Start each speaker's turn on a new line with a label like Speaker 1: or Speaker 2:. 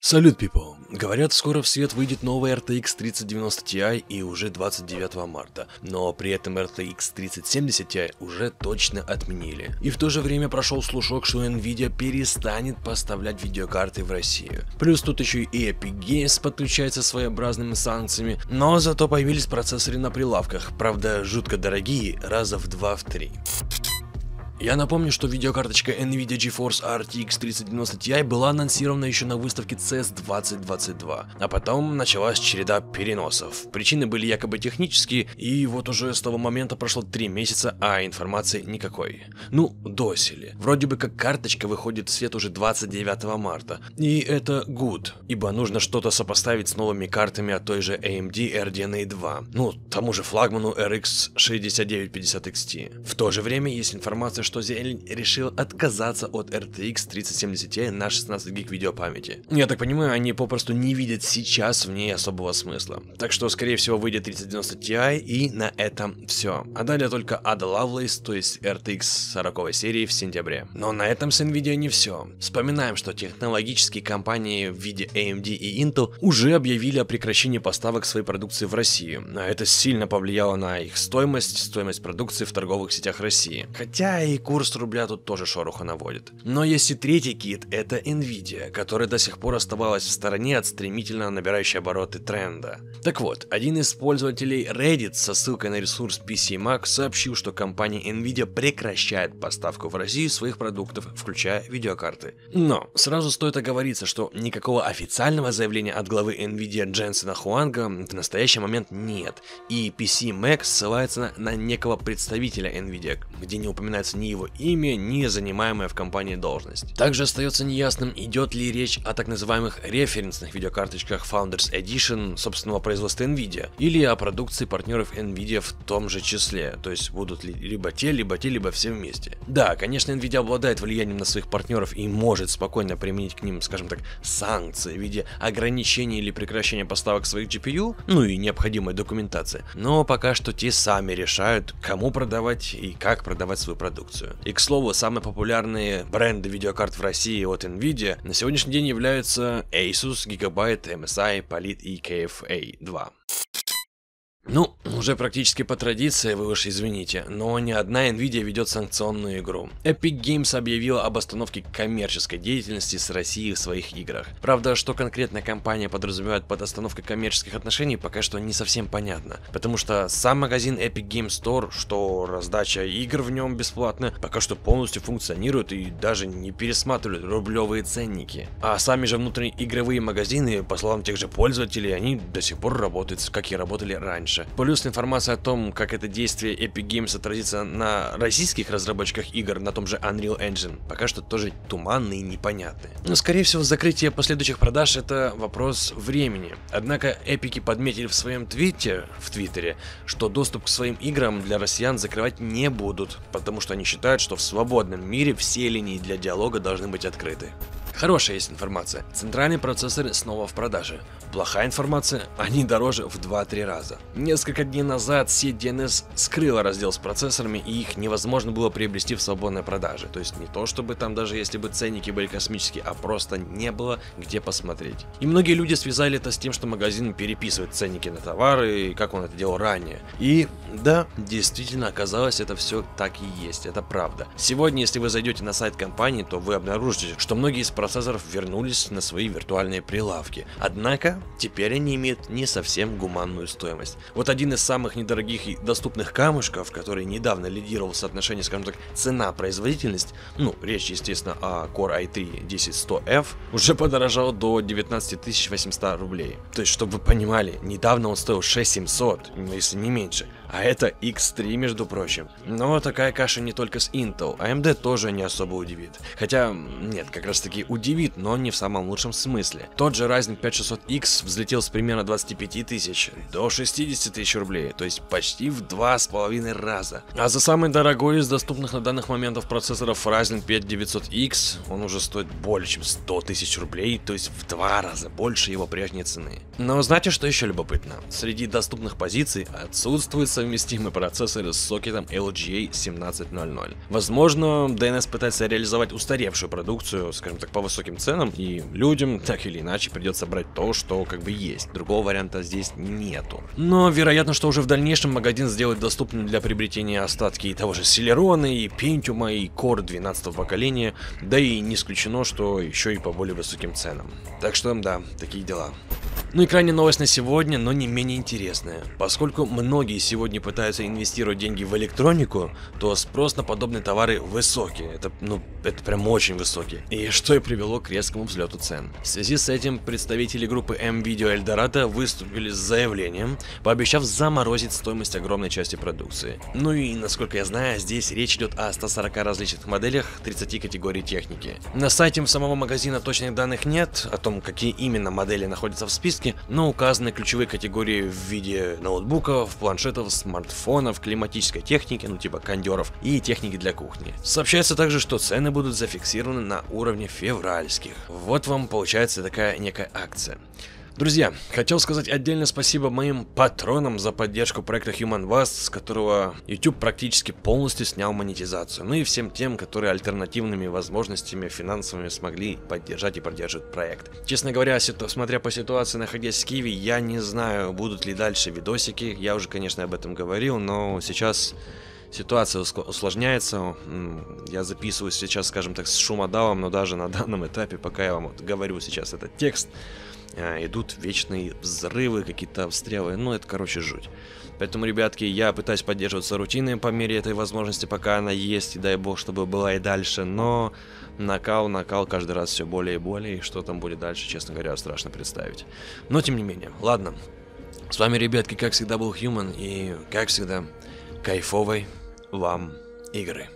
Speaker 1: Салют, people! Говорят, скоро в свет выйдет новая RTX 3090 Ti и уже 29 марта, но при этом RTX 3070 Ti уже точно отменили. И в то же время прошел слушок, что Nvidia перестанет поставлять видеокарты в Россию. Плюс тут еще и Epic Games подключается своеобразными санкциями, но зато появились процессоры на прилавках, правда жутко дорогие, раза в 2-3. Я напомню, что видеокарточка Nvidia GeForce RTX 3090 Ti была анонсирована еще на выставке CES 2022, а потом началась череда переносов. Причины были якобы технические, и вот уже с того момента прошло 3 месяца, а информации никакой. Ну, досели. Вроде бы как карточка выходит в свет уже 29 марта, и это good, ибо нужно что-то сопоставить с новыми картами от той же AMD RDNA 2, ну, тому же флагману RX 6950 XT. В то же время есть информация, что Зелень решил отказаться от RTX 3070 Ti на 16 гиг видеопамяти. Я так понимаю, они попросту не видят сейчас в ней особого смысла. Так что, скорее всего, выйдет 3090 Ti, и на этом все. А далее только Ada Lovelace, то есть RTX 40 серии в сентябре. Но на этом с Nvidia не все. Вспоминаем, что технологические компании в виде AMD и Intel уже объявили о прекращении поставок своей продукции в Россию. А это сильно повлияло на их стоимость продукции в торговых сетях России. Хотя и курс рубля тут тоже шороху наводит. Но есть и третий кит, это Nvidia, которая до сих пор оставалась в стороне от стремительно набирающей обороты тренда. Так вот, один из пользователей Reddit со ссылкой на ресурс PCMag сообщил, что компания Nvidia прекращает поставку в Россию своих продуктов, включая видеокарты. Но сразу стоит оговориться, что никакого официального заявления от главы Nvidia Дженсена Хуанга в настоящий момент нет, и PCMag ссылается на некого представителя Nvidia, где не упоминается ни его имя, ни занимаемая в компании должность. Также остается неясным, идет ли речь о так называемых референсных видеокарточках Founders Edition собственного производства Nvidia, или о продукции партнеров Nvidia в том же числе, то есть будут ли либо те, либо все вместе. Да, конечно, Nvidia обладает влиянием на своих партнеров и может спокойно применить к ним, скажем так, санкции в виде ограничений или прекращения поставок своих GPU, ну и необходимой документации, но пока что те сами решают, кому продавать и как продавать свою продукцию. И к слову, самые популярные бренды видеокарт в России от Nvidia на сегодняшний день являются Asus, Gigabyte, MSI, Polit и KFA 2. Ну, уже практически по традиции, вы уж извините, но ни одна Nvidia ведет санкционную игру. Epic Games объявила об остановке коммерческой деятельности с Россией в своих играх. Правда, что конкретно компания подразумевает под остановкой коммерческих отношений, пока что не совсем понятно. Потому что сам магазин Epic Games Store, что раздача игр в нем бесплатно, пока что полностью функционирует и даже не пересматривают рублевые ценники. А сами же внутренние игровые магазины, по словам тех же пользователей, они до сих пор работают, как и работали раньше. Плюс информация о том, как это действие Epic Games отразится на российских разработчиках игр на том же Unreal Engine, пока что тоже туманны и непонятны. Но скорее всего закрытие последующих продаж это вопрос времени. Однако эпики подметили в своем твиттере, что доступ к своим играм для россиян закрывать не будут, потому что они считают, что в свободном мире все линии для диалога должны быть открыты. Хорошая есть информация. Центральные процессоры снова в продаже. Плохая информация, они дороже в 2-3 раза. Несколько дней назад сеть DNS скрыла раздел с процессорами, и их невозможно было приобрести в свободной продаже. То есть не то чтобы там даже если бы ценники были космические, а просто не было где посмотреть. И многие люди связали это с тем, что магазин переписывает ценники на товары, как он это делал ранее. И да, действительно оказалось это все так и есть, это правда. Сегодня, если вы зайдете на сайт компании, то вы обнаружите, что многие из процессоров вернулись на свои виртуальные прилавки. Однако, теперь они имеют не совсем гуманную стоимость. Вот один из самых недорогих и доступных камушков, который недавно лидировал в соотношении, скажем так, цена-производительность, ну, речь, естественно, о Core i3 10100F, уже подорожал до 19 800 рублей. То есть, чтобы вы понимали, недавно он стоил 6700, если не меньше. А это X3, между прочим. Но такая каша не только с Intel, AMD тоже не особо удивит. Хотя, нет, как раз таки удивит, но не в самом лучшем смысле. Тот же Ryzen 5600X взлетел с примерно 25 тысяч до 60 тысяч рублей, то есть почти в 2,5 раза. А за самый дорогой из доступных на данных моментов процессоров Ryzen 5900X, он уже стоит более чем 100 тысяч рублей, то есть в 2 раза больше его прежней цены. Но знаете, что еще любопытно? Среди доступных позиций отсутствует совместимый процессор с сокетом LGA 1700. Возможно, DNS пытается реализовать устаревшую продукцию, скажем так, по высоким ценам, и людям так или иначе придется брать то, что как бы есть. Другого варианта здесь нету. Но вероятно, что уже в дальнейшем магазин сделает доступным для приобретения остатки и того же Celeron, и Pentium, и Core 12 поколения, да и не исключено, что еще и по более высоким ценам. Так что да, такие дела. Ну и крайняя новость на сегодня, но не менее интересная. Поскольку многие сегодня пытаются инвестировать деньги в электронику, то спрос на подобные товары высокий. Это прям очень высокий. И что и привело к резкому взлету цен. В связи с этим представители группы M-Video Eldorado выступили с заявлением, пообещав заморозить стоимость огромной части продукции. Ну и, насколько я знаю, здесь речь идет о 140 различных моделях 30 категорий техники. На сайте самого магазина точных данных нет о том, какие именно модели находятся в списке, но указаны ключевые категории в виде ноутбуков, планшетов, смартфонов, климатической техники, ну типа кондеров, и техники для кухни. Сообщается также, что цены будут зафиксированы на уровне февральских. Вот вам получается такая некая акция. Друзья, хотел сказать отдельное спасибо моим патронам за поддержку проекта Human Vast, с которого YouTube практически полностью снял монетизацию. Ну и всем тем, которые альтернативными возможностями финансовыми смогли поддержать и поддерживать проект. Честно говоря, смотря по ситуации, находясь в Киеве, я не знаю, будут ли дальше видосики. Я уже, конечно, об этом говорил, но сейчас ситуация усложняется. Я записываю сейчас, скажем так, с шумодавом, но даже на данном этапе, пока я вам говорю сейчас этот текст, идут вечные взрывы, какие-то обстрелы, ну это, короче, жуть. Поэтому, ребятки, я пытаюсь поддерживаться рутиной по мере этой возможности, пока она есть, и дай бог, чтобы была и дальше, но накал каждый раз все более и более, и что там будет дальше, честно говоря, страшно представить. Но, тем не менее, ладно. С вами, ребятки, как всегда, был Human, и, как всегда, кайфовой вам игры.